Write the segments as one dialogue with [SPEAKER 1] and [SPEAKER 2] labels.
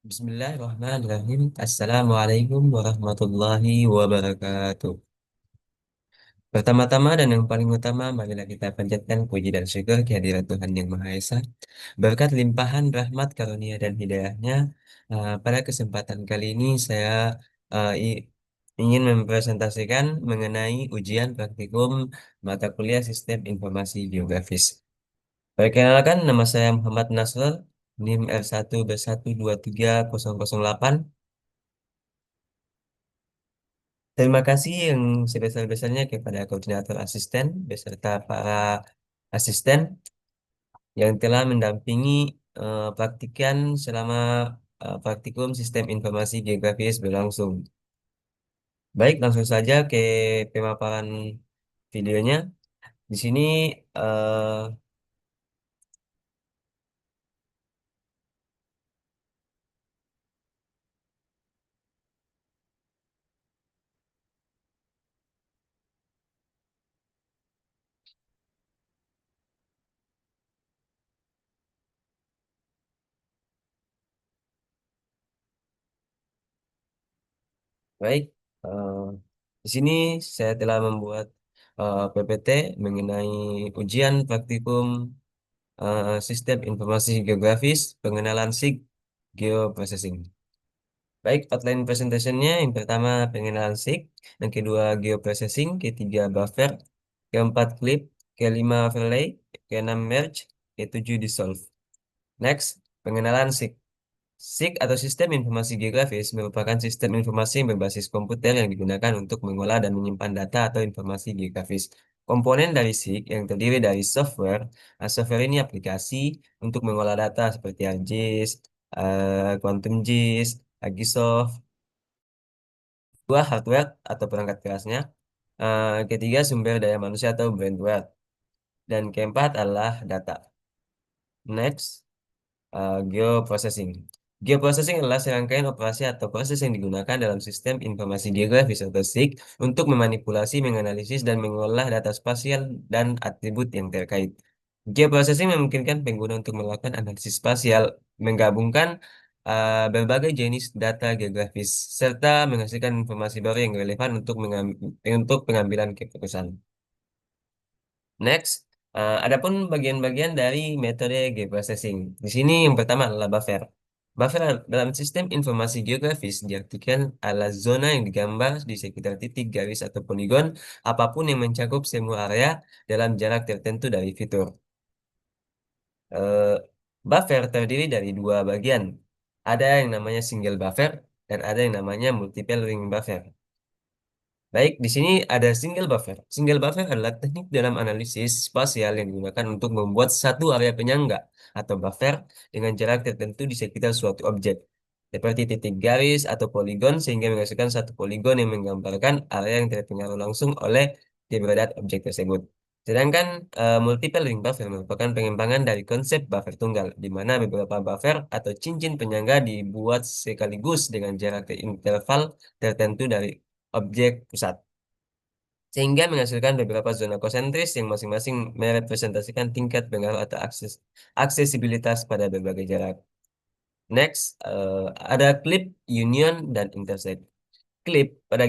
[SPEAKER 1] Bismillahirrahmanirrahim. Assalamualaikum warahmatullahi wabarakatuh. Pertama-tama dan yang paling utama, marilah kita panjatkan puji dan syukur kehadirat Tuhan Yang Maha Esa. Berkat limpahan rahmat, karunia, dan hidayahnya, pada kesempatan kali ini saya ingin mempresentasikan mengenai ujian praktikum mata kuliah Sistem Informasi Geografis. Perkenalkan, nama saya Muhammad Nasr, NIM R1B1230008. Terima kasih yang sebesar-besarnya kepada koordinator asisten beserta para asisten yang telah mendampingi praktikan selama praktikum Sistem Informasi Geografis berlangsung. Baik, langsung saja ke pemaparan videonya. Di sini eh, baik, eh, di sini saya telah membuat PPT mengenai ujian praktikum Sistem Informasi Geografis Pengenalan SIG Geoprocessing. Baik, outline presentationnya yang pertama pengenalan SIG, yang kedua geoprocessing, ketiga buffer, keempat clip, kelima overlay, keenam merge, ketujuh dissolve. Next, pengenalan SIG. SIG atau Sistem Informasi Geografis merupakan sistem informasi yang berbasis komputer yang digunakan untuk mengolah dan menyimpan data atau informasi geografis. Komponen dari SIG yang terdiri dari software, software ini aplikasi untuk mengolah data seperti ArcGIS, Quantum GIS, Agisoft. Dua, hardware atau perangkat kerasnya. Ketiga, sumber daya manusia atau bandwidth. Dan keempat adalah data. Next, geoprocessing. Geoprocessing adalah serangkaian operasi atau proses yang digunakan dalam sistem informasi geografis atau SIG untuk memanipulasi, menganalisis, dan mengolah data spasial dan atribut yang terkait. Geoprocessing memungkinkan pengguna untuk melakukan analisis spasial, menggabungkan berbagai jenis data geografis, serta menghasilkan informasi baru yang relevan untuk pengambilan keputusan. Next, adapun bagian-bagian dari metode geoprocessing. Di sini yang pertama adalah buffer. Buffer dalam sistem informasi geografis diartikan adalah zona yang digambar di sekitar titik garis atau poligon apapun yang mencakup semua area dalam jarak tertentu dari fitur. Eh, Buffer terdiri dari dua bagian. Ada yang namanya single buffer dan ada yang namanya multiple ring buffer. Baik, di sini ada single buffer. Single buffer adalah teknik dalam analisis spasial yang digunakan untuk membuat satu area penyangga atau buffer dengan jarak tertentu di sekitar suatu objek, seperti titik garis atau poligon, sehingga menghasilkan satu poligon yang menggambarkan area yang terpengaruh langsung oleh keberadaan objek tersebut. Sedangkan multiple ring buffer merupakan pengembangan dari konsep buffer tunggal, di mana beberapa buffer atau cincin penyangga dibuat sekaligus dengan jarak interval tertentu dari objek pusat, sehingga menghasilkan beberapa zona konsentris yang masing-masing merepresentasikan tingkat pengaruh atau aksesibilitas pada berbagai jarak. Next, ada clip, union, dan intersect. Clip pada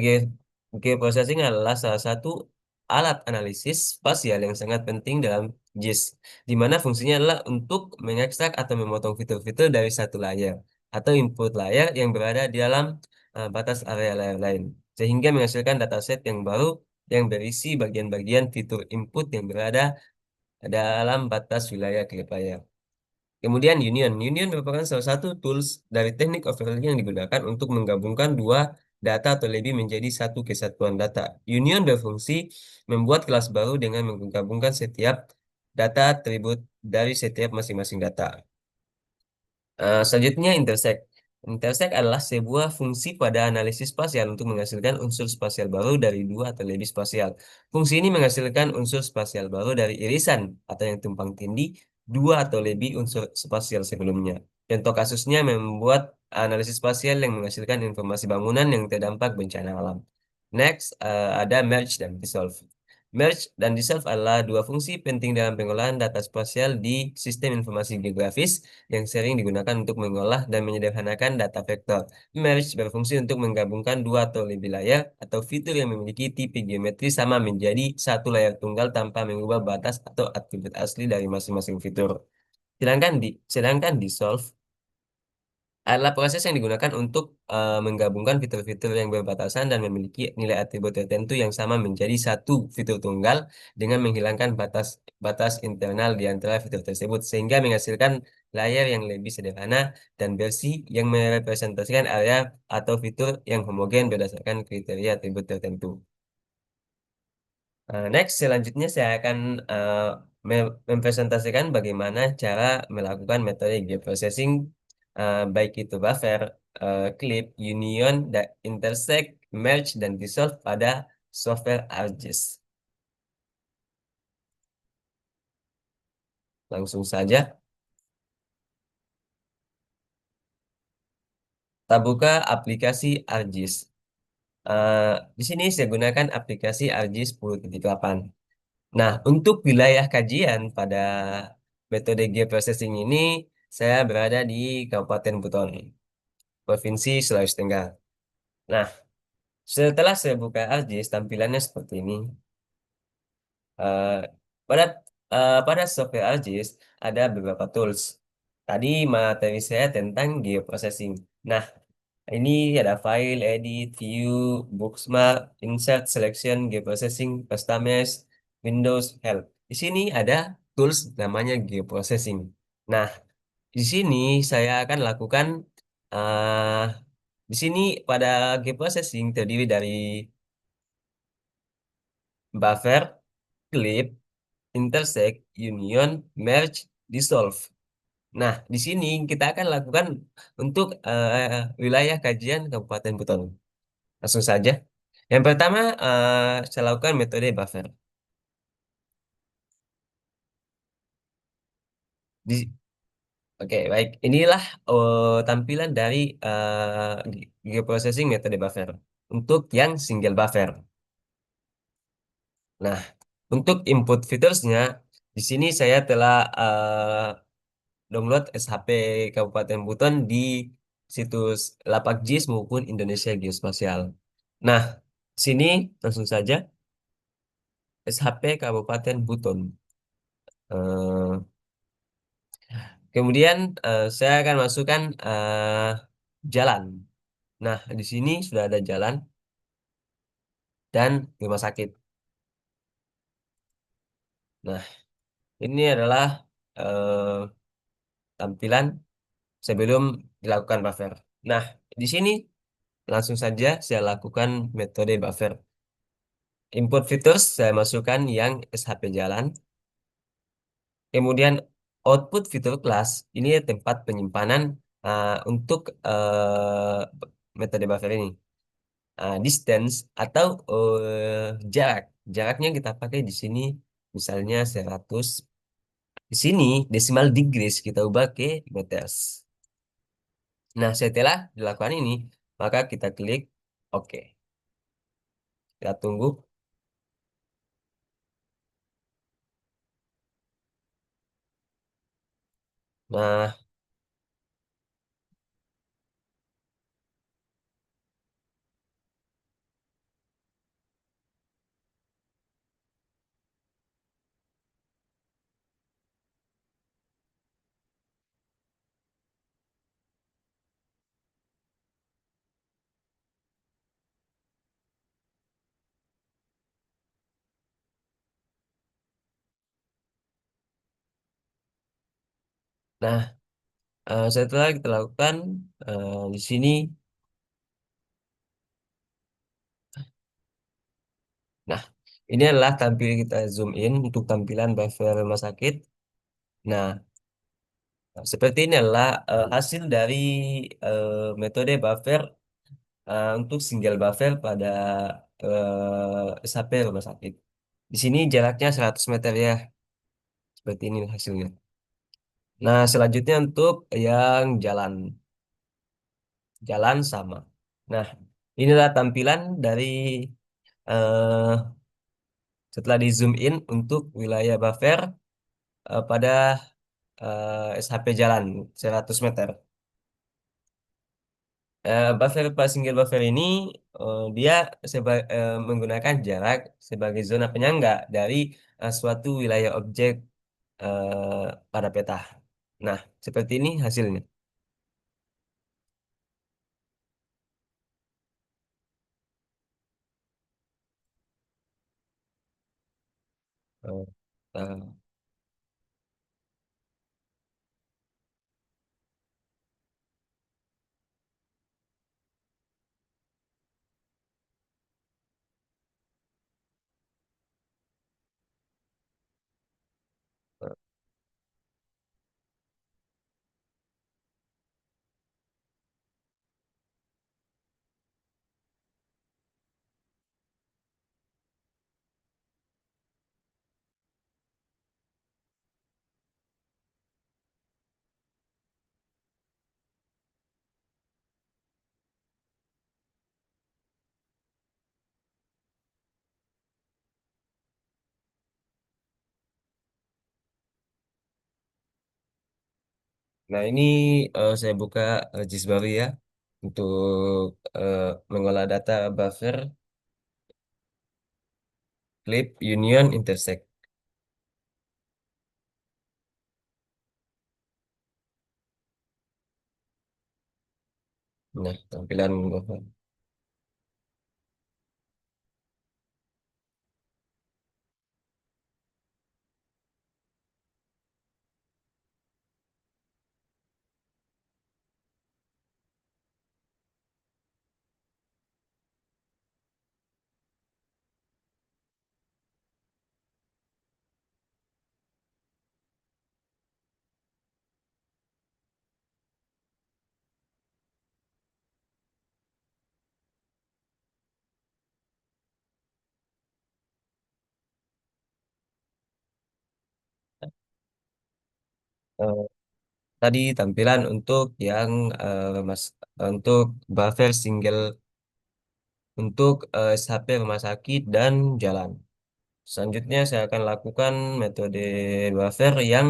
[SPEAKER 1] geoprocessing adalah salah satu alat analisis spasial yang sangat penting dalam GIS, di mana fungsinya adalah untuk mengekstrak atau memotong fitur-fitur dari satu layar atau input layar yang berada di dalam batas area layar lain, sehingga menghasilkan dataset yang baru yang berisi bagian-bagian fitur input yang berada dalam batas wilayah klip layar. Kemudian union. Union merupakan salah satu tools dari teknik overlay yang digunakan untuk menggabungkan dua data atau lebih menjadi satu kesatuan data. Union berfungsi membuat kelas baru dengan menggabungkan setiap data atribut dari setiap masing-masing data. Selanjutnya intersect. Intersect adalah sebuah fungsi pada analisis spasial untuk menghasilkan unsur spasial baru dari dua atau lebih spasial. Fungsi ini menghasilkan unsur spasial baru dari irisan atau yang tumpang tindih dua atau lebih unsur spasial sebelumnya. Contoh kasusnya membuat analisis spasial yang menghasilkan informasi bangunan yang terdampak bencana alam. Next, ada merge dan dissolve. Merge dan dissolve adalah dua fungsi penting dalam pengolahan data spasial di sistem informasi geografis yang sering digunakan untuk mengolah dan menyederhanakan data vektor. Merge berfungsi untuk menggabungkan dua atau lebih layar atau fitur yang memiliki tipe geometri sama menjadi satu layar tunggal tanpa mengubah batas atau atribut asli dari masing-masing fitur. Sedangkan dissolve adalah proses yang digunakan untuk menggabungkan fitur-fitur yang berbatasan dan memiliki nilai atribut tertentu yang sama menjadi satu fitur tunggal dengan menghilangkan batas internal di antara fitur tersebut sehingga menghasilkan layar yang lebih sederhana dan versi yang merepresentasikan area atau fitur yang homogen berdasarkan kriteria atribut tertentu. Next, selanjutnya saya akan mempresentasikan bagaimana cara melakukan metode geoprocessing, baik itu buffer, clip, union, intersect, merge, dan dissolve pada software ArcGIS. Langsung saja, kita buka aplikasi ArcGIS. Eh, di sini saya gunakan aplikasi ArcGIS 10.8. Nah, untuk wilayah kajian pada metode geoprocessing ini, saya berada di Kabupaten Buton, Provinsi Sulawesi Tenggara. Nah, setelah saya buka ArcGIS, tampilannya seperti ini. Eh, pada pada software ArcGIS ada beberapa tools. Tadi materi saya tentang geoprocessing. Nah, ini ada file, edit, view, bookmark, insert, selection, geoprocessing, customize, Windows, help. Di sini ada tools namanya geoprocessing. Nah, di sini saya akan lakukan eh di sini pada geoprocessing terdiri dari buffer, clip, intersect, union, merge, dissolve. Nah, di sini kita akan lakukan untuk wilayah kajian Kabupaten Buton. Langsung saja. Yang pertama, saya lakukan metode buffer. Di, oke, baik. Inilah tampilan dari geoprocessing metode buffer untuk yang single buffer. Nah, untuk input featuresnya, di sini saya telah download SHP Kabupaten Buton di situs Lapakjis maupun Indonesia Geospasial. Nah, sini langsung saja SHP Kabupaten Buton. Eh, Kemudian saya akan masukkan jalan. Nah, di sini sudah ada jalan dan rumah sakit. Nah, ini adalah eh, tampilan sebelum dilakukan buffer. Nah, di sini langsung saja saya lakukan metode buffer. Input features saya masukkan yang SHP jalan. Kemudian output fitur kelas ini tempat penyimpanan untuk metode buffer ini. Distance atau jarak. Jaraknya kita pakai di sini misalnya 100. Di sini decimal degrees kita ubah ke meters. Nah, setelah dilakukan ini, maka kita klik OK. Kita tunggu. Nah, nah, setelah kita lakukan di sini, nah, ini adalah tampil kita zoom in untuk tampilan buffer rumah sakit. Nah, seperti ini adalah hasil dari metode buffer untuk single buffer pada SHP rumah sakit. Di sini jaraknya 100 meter ya, seperti ini hasilnya. Nah, selanjutnya untuk yang jalan, jalan sama. Nah, inilah tampilan dari eh, Setelah di zoom in untuk wilayah buffer pada SHP jalan 100 meter. Buffer pas single buffer ini dia menggunakan jarak sebagai zona penyangga dari suatu wilayah objek pada peta. Nah, seperti ini hasilnya. Eh, eh, Nah, ini saya buka JIS baru ya untuk eh, mengolah data buffer, clip, union, intersect. Nah, tampilan buffer. Eh, Tadi tampilan untuk yang untuk buffer single untuk SHP rumah sakit dan jalan. Selanjutnya saya akan lakukan metode buffer yang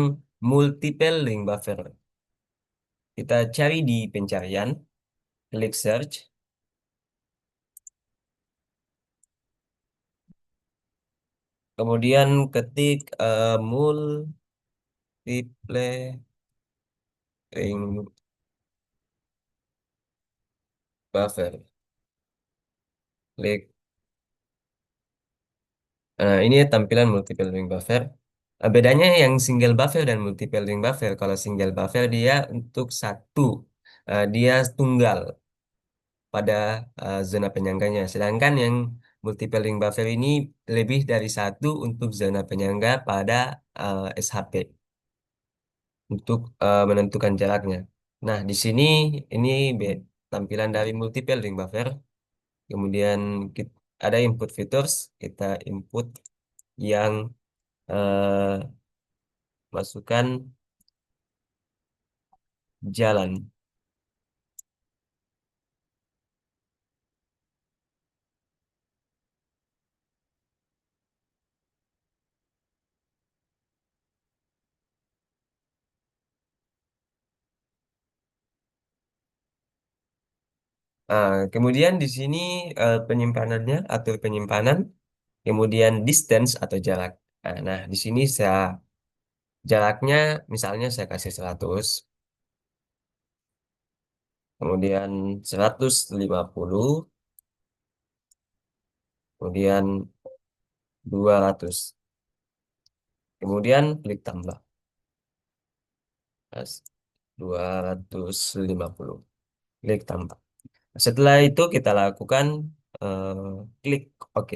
[SPEAKER 1] multiple link buffer. Kita cari di pencarian, klik search, kemudian ketik multiple link buffer. Klik. Ini tampilan multiple link buffer. Bedanya yang single buffer dan multiple link buffer. Kalau single buffer dia untuk satu, dia tunggal pada zona penyangganya. Sedangkan yang multiple link buffer ini lebih dari satu untuk zona penyangga pada SHP untuk menentukan jaraknya. Nah, di sini ini tampilan dari multiple link buffer. Kemudian ada input features, kita input yang masukkan jalan. Kemudian di sini penyimpanannya, atur penyimpanan, kemudian distance atau jarak. Nah, di sini saya jaraknya misalnya saya kasih 100, kemudian 150, kemudian 200. Kemudian klik tambah. Pas 250. Klik tambah. Setelah itu kita lakukan klik OK.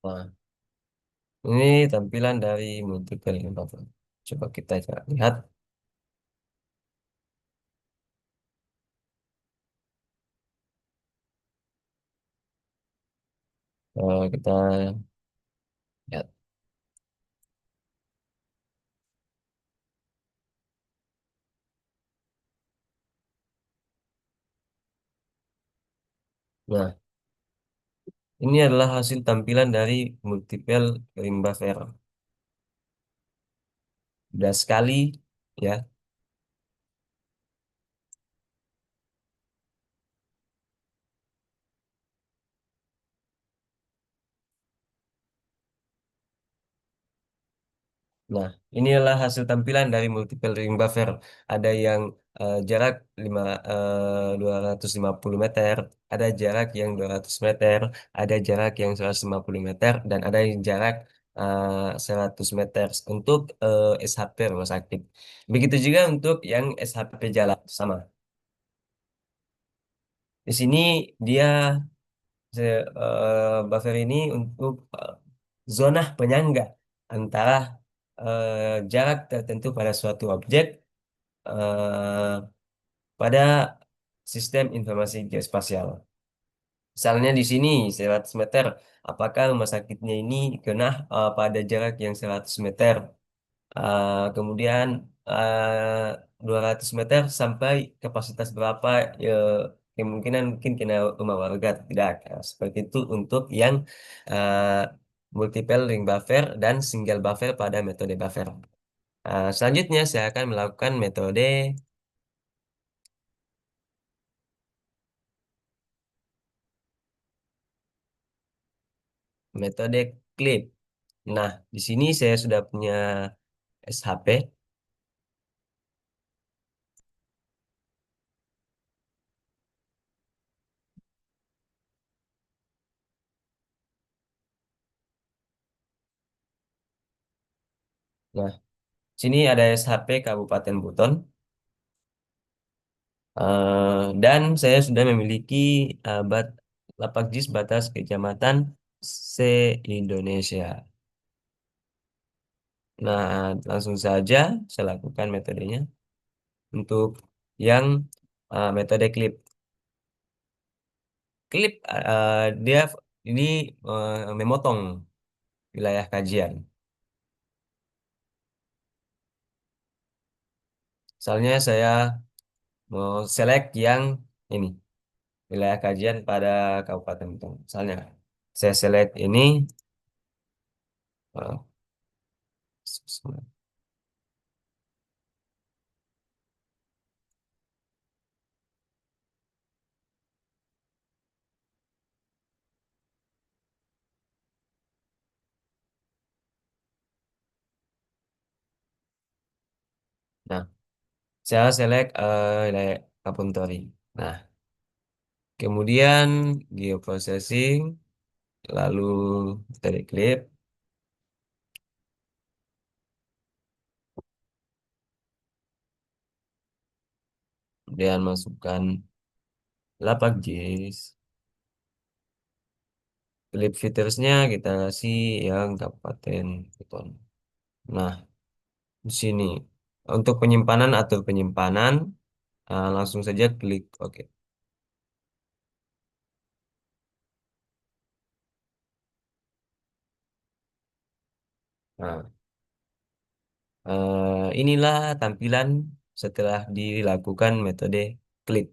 [SPEAKER 1] Nah, ini tampilan dari multiple buffer. Coba kita lihat. Kita lihat. Nah, ini adalah hasil tampilan dari multiple ring buffer. Udah sekali, ya. Nah, inilah hasil tampilan dari multiple ring buffer. Ada yang jarak 250 meter, ada jarak yang 200 meter, ada jarak yang 150 meter, dan ada yang jarak 100 meter untuk SHP rumah sakit. Begitu juga untuk yang SHP jalan sama. Di sini dia buffer ini untuk zona penyangga antara jarak tertentu pada suatu objek eh, pada sistem informasi geospasial. Misalnya di sini 100 meter, apakah rumah sakitnya ini kena pada jarak yang 100 meter? Kemudian 200 meter sampai kapasitas berapa ya, kemungkinan mungkin kena rumah warga atau tidak. Nah, seperti itu untuk yang uh, multiple ring buffer dan single buffer pada metode buffer. Selanjutnya saya akan melakukan metode clip. Nah, di sini saya sudah punya SHP. Nah, sini ada SHP Kabupaten Buton. Dan saya sudah memiliki lapak JIS batas kecamatan se-Indonesia. Nah, langsung saja saya lakukan metodenya untuk yang metode klip. Klip dia ini memotong wilayah kajian. Misalnya saya mau select yang ini wilayah kajian pada Kabupaten Buton. Misalnya saya select ini. eh, Nah, saya select wilayah Kapuntori. Nah, kemudian geoprocessing, lalu dari clip, kemudian masukkan lapak JIS. Clip featuresnya kita kasih yang Kabupaten Buton. Nah, di sini untuk penyimpanan atur penyimpanan, langsung saja klik OK. Nah, inilah tampilan setelah dilakukan metode klik.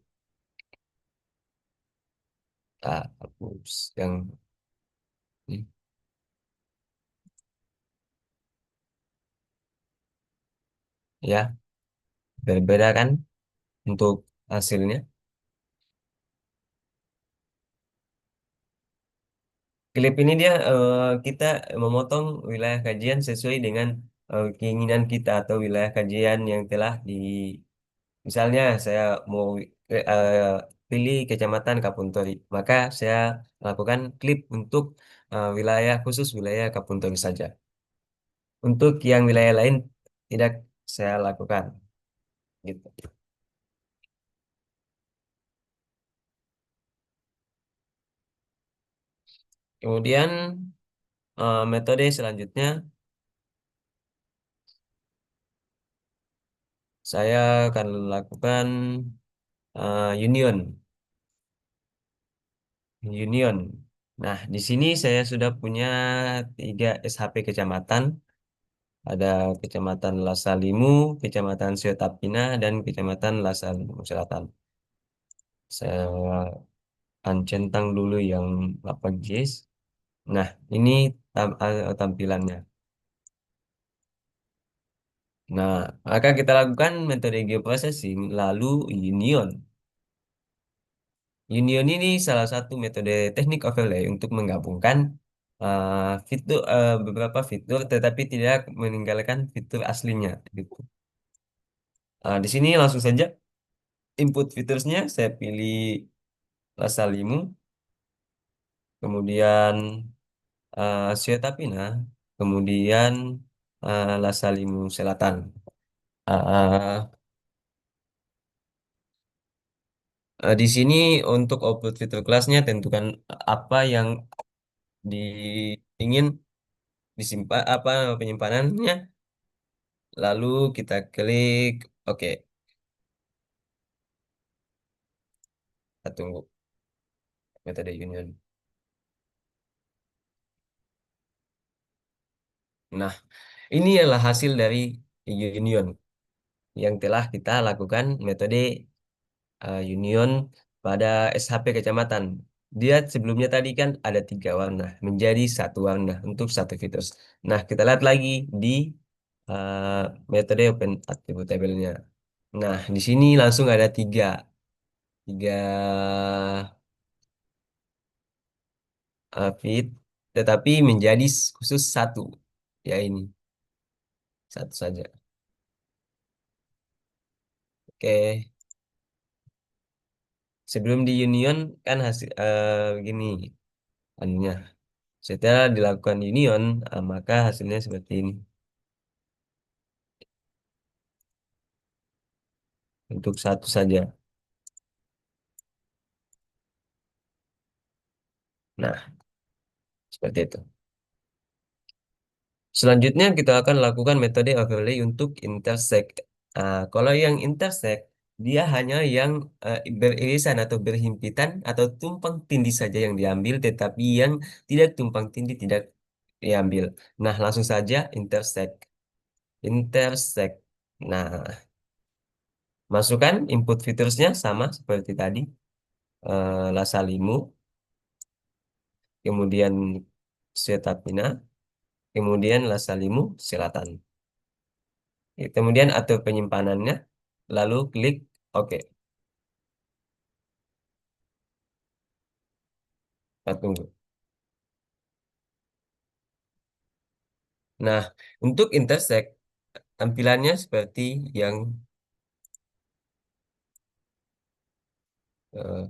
[SPEAKER 1] Hapus yang ini. Ya, berbeda kan untuk hasilnya. Klip ini dia kita memotong wilayah kajian sesuai dengan keinginan kita atau wilayah kajian yang telah misalnya saya mau pilih Kecamatan Kapuntori, maka saya lakukan klip untuk wilayah khusus wilayah Kapuntori saja. Untuk yang wilayah lain tidak saya lakukan gitu. Kemudian Metode selanjutnya saya akan lakukan union. Union. Nah, di sini saya sudah punya 3 SHP kecamatan. Ada Kecamatan Lasalimu, Kecamatan Siotapina, dan Kecamatan Lasalimu Selatan. Saya akan centang dulu yang 8 JS. Nah, ini tampilannya. Nah, maka kita lakukan metode geoprocessing, lalu union. Union ini salah satu metode teknik overlay untuk menggabungkan beberapa fitur, tetapi tidak meninggalkan fitur aslinya. Gitu. Di sini langsung saja input fiturnya saya pilih Rasa Limu, kemudian Syetapina, kemudian Lasa Limu Selatan. Uh, di sini untuk output fitur kelasnya tentukan apa yang diingin disimpan, apa penyimpanannya, lalu kita klik oke. Kita tunggu metode union. Nah, ini adalah hasil dari union yang telah kita lakukan metode union pada SHP kecamatan. Dia sebelumnya tadi kan ada 3 warna, menjadi 1 warna untuk satu fitur. Nah, kita lihat lagi di uh, metode open attribute table-nya. Nah, di sini langsung ada tiga feed, tetapi menjadi khusus satu, ya ini satu saja. Oke, sebelum di union kan hasil gini anunya. Setelah dilakukan union, maka hasilnya seperti ini untuk satu saja. Nah, seperti itu. Selanjutnya kita akan lakukan metode overlay untuk intersect. Kalau yang intersect, dia hanya yang beririsan atau berhimpitan atau tumpang tindih saja yang diambil, tetapi yang tidak tumpang tindih tidak diambil. Nah, langsung saja intersect. Intersect. Nah, masukkan input featuresnya sama seperti tadi. Lasa Limu, kemudian Setapina, kemudian Lasa Limu Selatan. Kemudian atur penyimpanannya, lalu klik OK. Kita tunggu. Nah, untuk intersect, tampilannya seperti yang eh,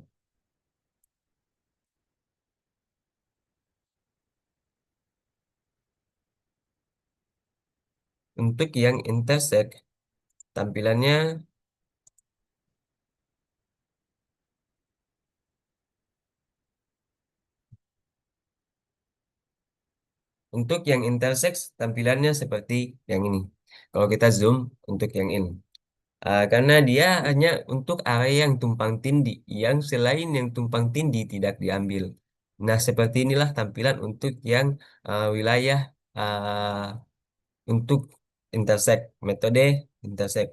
[SPEAKER 1] untuk yang intersect, tampilannya untuk yang intersect, tampilannya seperti yang ini. Kalau kita zoom untuk yang ini. Karena dia hanya untuk area yang tumpang tindih, yang selain yang tumpang tindih tidak diambil. Nah, seperti inilah tampilan untuk yang wilayah untuk intersect, metode intersect.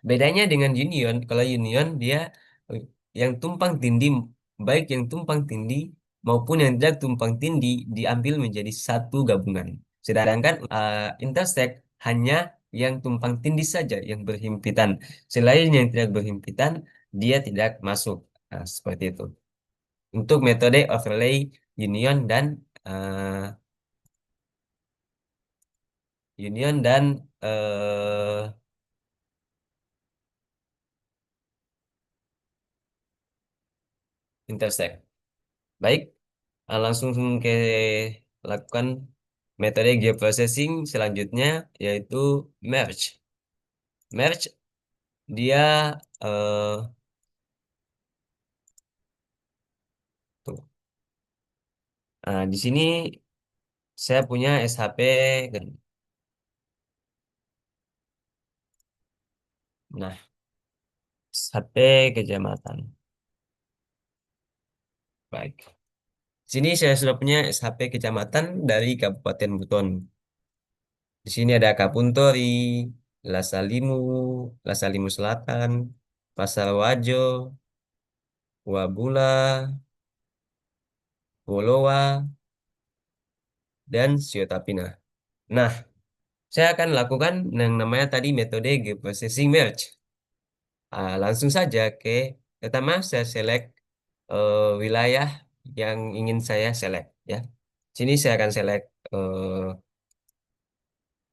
[SPEAKER 1] Bedanya dengan union, kalau union dia eh, yang tumpang tindih, baik yang tumpang tindih maupun yang tidak tumpang tindih diambil menjadi satu gabungan. Sedangkan intersect hanya yang tumpang tindih saja yang berhimpitan. Selain yang tidak berhimpitan, dia tidak masuk. Nah, seperti itu. Untuk metode overlay union dan eh, eh, intersect. Baik. Langsung ke lakukan metode geoprocessing selanjutnya yaitu merge. Merge dia eh, tuh. Nah, di sini saya punya SHP. Nah, SHP kecamatan. Baik. Sini saya sudah punya SHP kecamatan dari Kabupaten Buton. Di sini ada Kapuntori, Lasalimu, Lasalimu Selatan, Pasar Wajo, Wabula, Wolowa, dan Siotapina. Nah, saya akan lakukan yang namanya tadi metode geoprocessing merge. Langsung saja ke pertama saya select wilayah yang ingin saya select ya. Sini saya akan select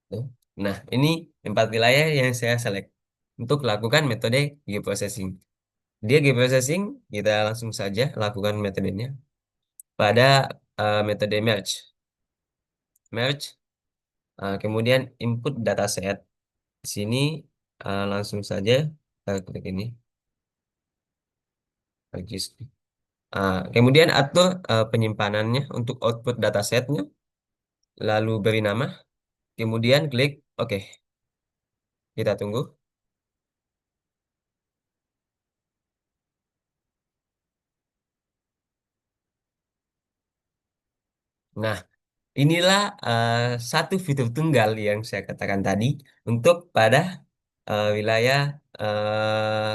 [SPEAKER 1] tuh. Nah, ini 4 wilayah yang saya select untuk lakukan metode geoprocessing. Dia geoprocessing, kita langsung saja lakukan metodenya pada metode merge. Merge, kemudian input dataset. Di sini langsung saja kita klik ini. Registry. Kemudian atur penyimpanannya untuk output datasetnya, lalu beri nama, kemudian klik OK. Kita tunggu. Nah, inilah satu fitur tunggal yang saya katakan tadi untuk pada wilayah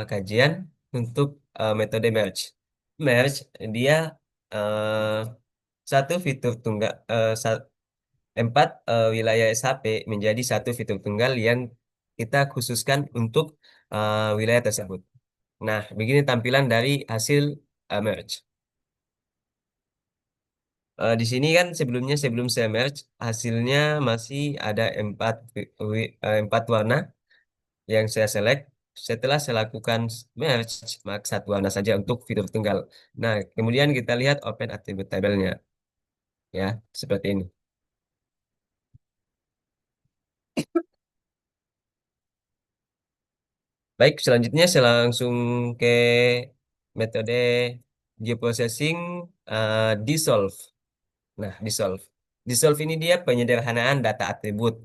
[SPEAKER 1] kajian untuk metode merge. Merge dia eh, satu fitur tunggal 4 wilayah SHP menjadi satu fitur tunggal yang kita khususkan untuk wilayah tersebut. Nah, begini tampilan dari hasil merge. Di sini kan sebelumnya sebelum saya merge hasilnya masih ada 4 warna yang saya select. Setelah saya lakukan merge maka 1 warna saja untuk fitur tunggal. Nah, kemudian kita lihat open attribute tabelnya ya seperti ini. Baik, selanjutnya saya langsung ke metode geoprocessing dissolve. Nah, dissolve. Dissolve ini dia penyederhanaan data atribut.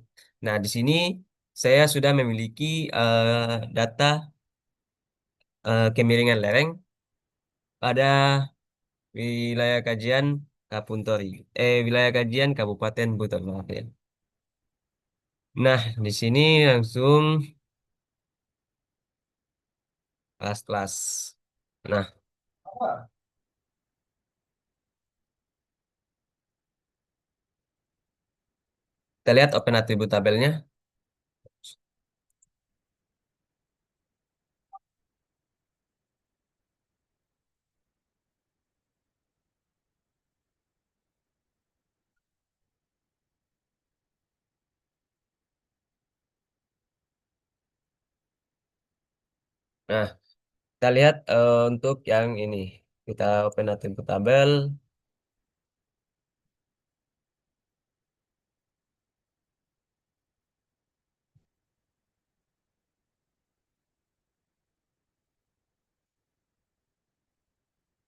[SPEAKER 1] Nah, di sini saya sudah memiliki data kemiringan lereng pada wilayah kajian Kapuntori. Wilayah kajian Kabupaten Buton, maaf ya. Nah, di sini langsung kelas-kelas. Nah, kita lihat open atribut tabelnya. Nah, kita lihat untuk yang ini. Kita open atribut tabel.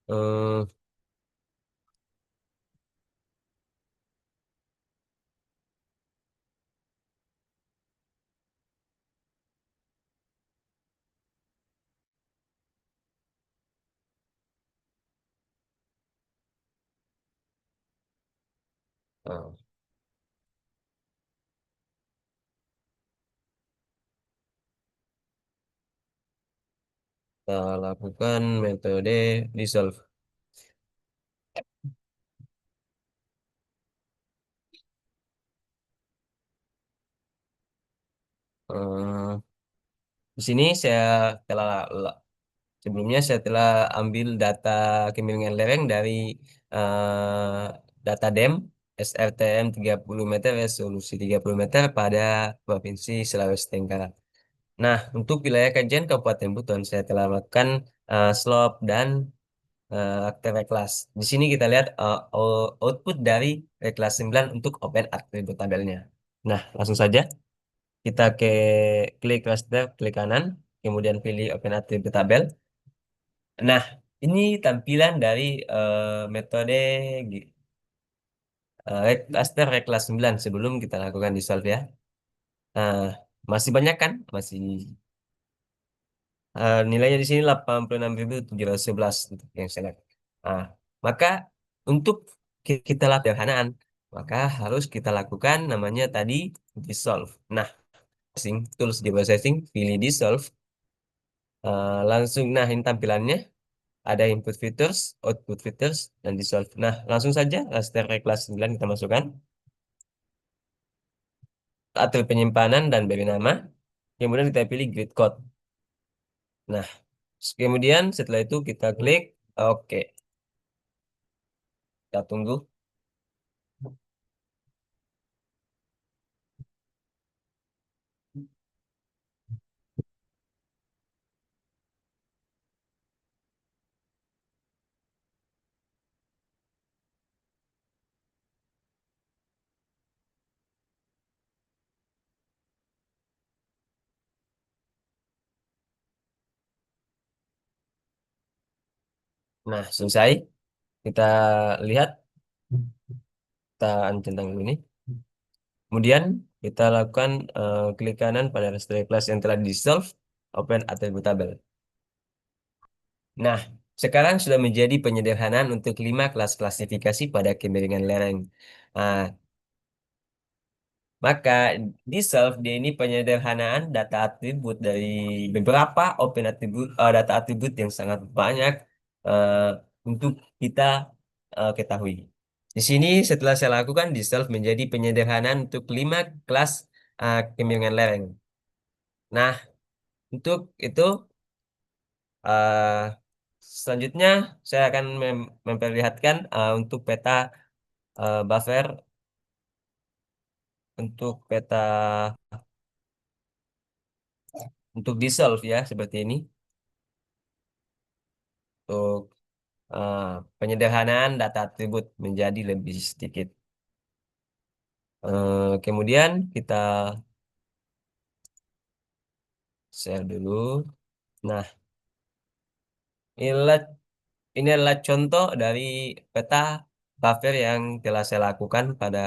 [SPEAKER 1] Eh, eh, kita lakukan metode dissolve. Eh, di sini saya telah sebelumnya saya telah ambil data kemiringan lereng dari data DEM SRTM 30 meter resolusi 30 meter pada Provinsi Sulawesi Tenggara. Nah, untuk wilayah kajian Kabupaten Buton saya telah melakukan slope dan akte kelas. Di sini kita lihat output dari kelas 9 untuk open atribut tabelnya. Nah, langsung saja kita ke klik raster, klik kanan, kemudian pilih open attribute tabel. Nah, ini tampilan dari metode Cluster kelas 9 sebelum kita lakukan di solve ya. Nah, masih banyak kan? Masih nilainya di sini 86.711 untuk yang select. Nah, maka untuk kita latih sederhanaan, maka harus kita lakukan namanya tadi dissolve. Nah, tools di processing, pilih dissolve. Langsung, nah ini tampilannya. Ada input filters, output filters, dan dissolve. Nah, langsung saja raster kelas 9 kita masukkan. Atribut penyimpanan dan beri nama. Kemudian kita pilih grid code. Nah, kemudian setelah itu kita klik OK. Kita tunggu. Nah, selesai. Kita lihat, kita centang dulu ini. Kemudian kita lakukan klik kanan pada raster kelas yang telah dissolve, open attributable. Nah, sekarang sudah menjadi penyederhanaan untuk 5 kelas klasifikasi pada kemiringan lereng. Nah, maka di self dia ini penyederhanaan data atribut dari beberapa open atribut data atribut yang sangat banyak eh, untuk kita ketahui. Di sini setelah saya lakukan di self menjadi penyederhanaan untuk 5 kelas kemiringan lereng. Nah, untuk itu eh, selanjutnya saya akan memperlihatkan untuk peta buffer untuk peta untuk di self ya seperti ini. Untuk eh, penyederhanaan data atribut menjadi lebih sedikit. Kemudian kita share dulu. Nah, inilah, ini adalah contoh dari peta buffer yang telah saya lakukan pada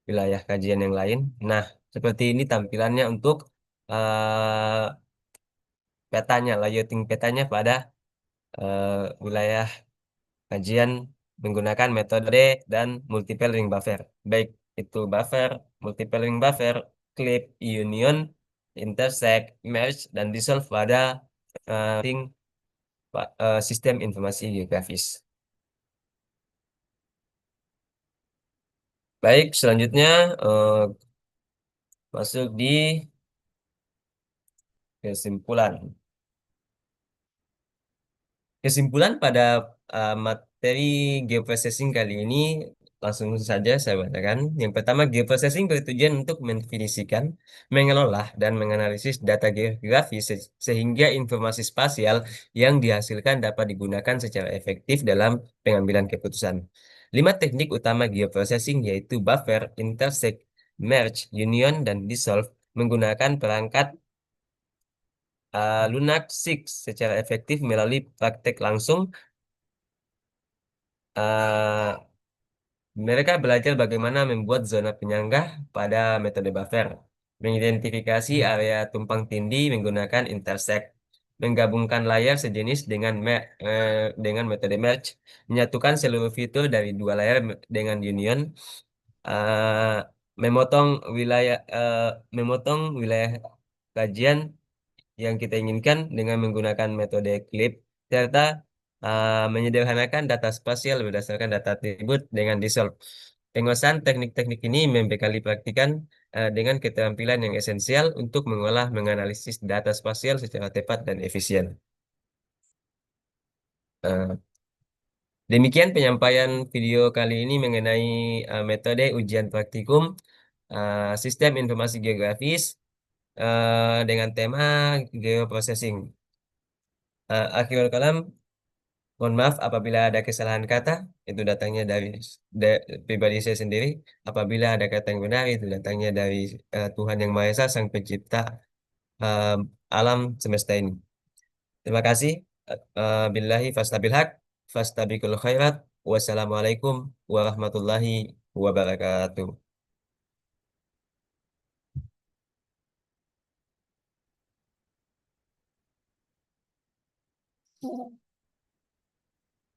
[SPEAKER 1] wilayah kajian yang lain. Nah, seperti ini tampilannya untuk eh, petanya, layouting petanya pada eh, wilayah kajian menggunakan metode dan multiple ring buffer. Baik itu buffer, multiple ring buffer, clip, union, intersect, merge, dan dissolve pada ring sistem informasi geografis. Baik, selanjutnya masuk di kesimpulan. Kesimpulan pada materi geoprocessing kali ini langsung saja saya bacakan. Yang pertama, geoprocessing bertujuan untuk mendefinisikan, mengelola, dan menganalisis data geografi sehingga informasi spasial yang dihasilkan dapat digunakan secara efektif dalam pengambilan keputusan. 5 teknik utama geoprocessing yaitu buffer, intersect, merge, union, dan dissolve menggunakan perangkat lunak 6 secara efektif melalui praktek langsung. eh, Mereka belajar bagaimana membuat zona penyangga pada metode buffer, mengidentifikasi area tumpang tindih menggunakan intersect, menggabungkan layar sejenis dengan metode merge, menyatukan seluruh fitur dari 2 layar dengan union, eh, memotong wilayah eh, memotong wilayah kajian yang kita inginkan dengan menggunakan metode clip, serta menyederhanakan data spasial berdasarkan data atribut dengan dissolve. Penguasaan teknik-teknik ini membekali praktikan dengan keterampilan yang esensial untuk mengolah menganalisis data spasial secara tepat dan efisien. Eh, Demikian penyampaian video kali ini mengenai metode ujian praktikum sistem informasi geografis dengan tema geoprocessing. Akhirul kalam, mohon maaf apabila ada kesalahan kata, itu datangnya dari pribadi saya sendiri. Apabila ada kata yang benar, itu datangnya dari Tuhan Yang Maha Esa, Sang Pencipta eh, alam semesta ini. Terima kasih. Billahi fastabil haq, fastabiqul khairat. Wassalamualaikum warahmatullahi wabarakatuh.